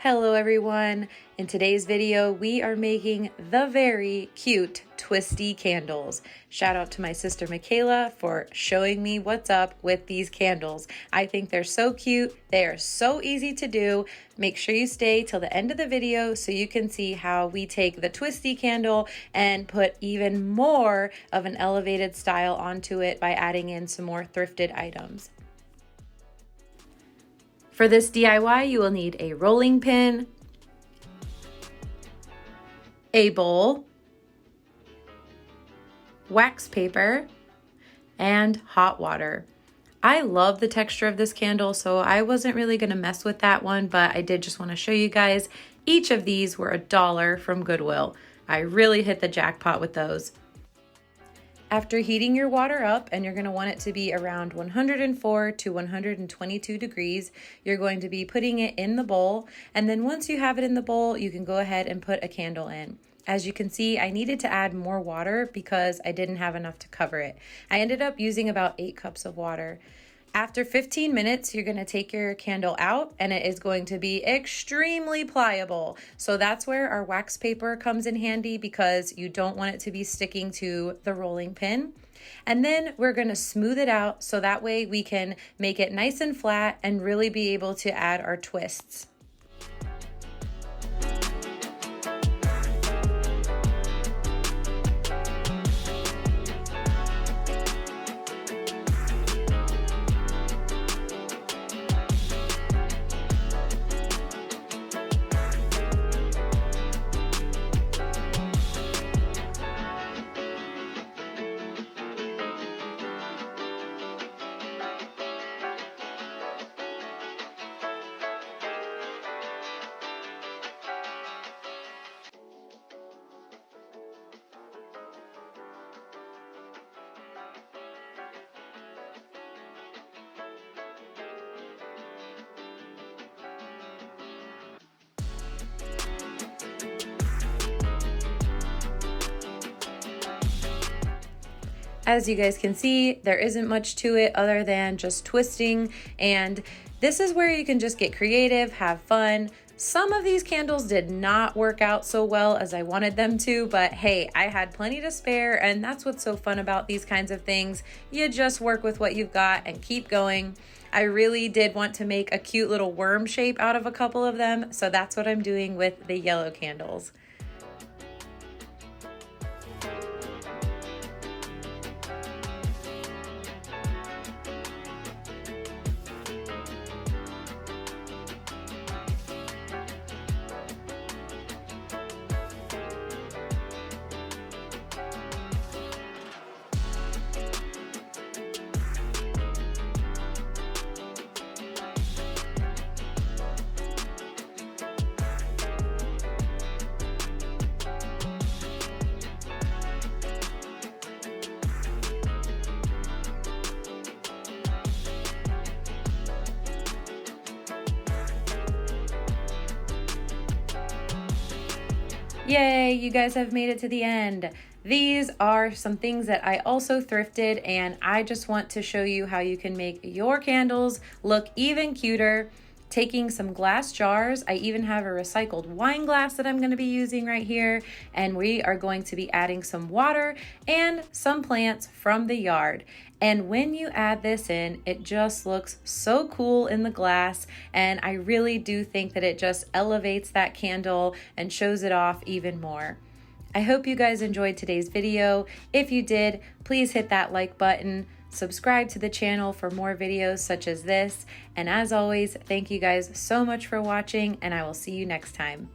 Hello everyone! In today's video, we are making the very cute twisty candles. Shout out to my sister Michaela for showing me what's up with these candles. I think they're so cute. They are so easy to do. Make sure you stay till the end of the video so you can see how we take the twisty candle and put even more of an elevated style onto it by adding in some more thrifted items. For this DIY, you will need a rolling pin, a bowl, wax paper, and hot water. I love the texture of this candle, so I wasn't really going to mess with that one, but I did just want to show you guys. Each of these were $1 from Goodwill. I really hit the jackpot with those. After heating your water up, and you're going to want it to be around 104 to 122 degrees, you're going to be putting it in the bowl. And then once you have it in the bowl, you can go ahead and put a candle in. As you can see, I needed to add more water because I didn't have enough to cover it. I ended up using about 8 cups of water. After 15 minutes, you're going to take your candle out and it is going to be extremely pliable. So that's where our wax paper comes in handy because you don't want it to be sticking to the rolling pin. And then we're going to smooth it out so that way we can make it nice and flat and really be able to add our twists. As you guys can see, there isn't much to it other than just twisting, and this is where you can just get creative, have fun. Some of these candles did not work out so well as I wanted them to, but hey, I had plenty to spare, and that's what's so fun about these kinds of things. You just work with what you've got and keep going. I really did want to make a cute little worm shape out of a couple of them, so that's what I'm doing with the yellow candles. Yay, you guys have made it to the end. These are some things that I also thrifted, and I just want to show you how you can make your candles look even cuter. Taking some glass jars, I even have a recycled wine glass that I'm going to be using right here, and we are going to be adding some water and some plants from the yard. And when you add this in, it just looks so cool in the glass, and I really do think that it just elevates that candle and shows it off even more. I hope you guys enjoyed today's video. If you did, please hit that like button. Subscribe to the channel for more videos such as this. And as always, thank you guys so much for watching, and I will see you next time.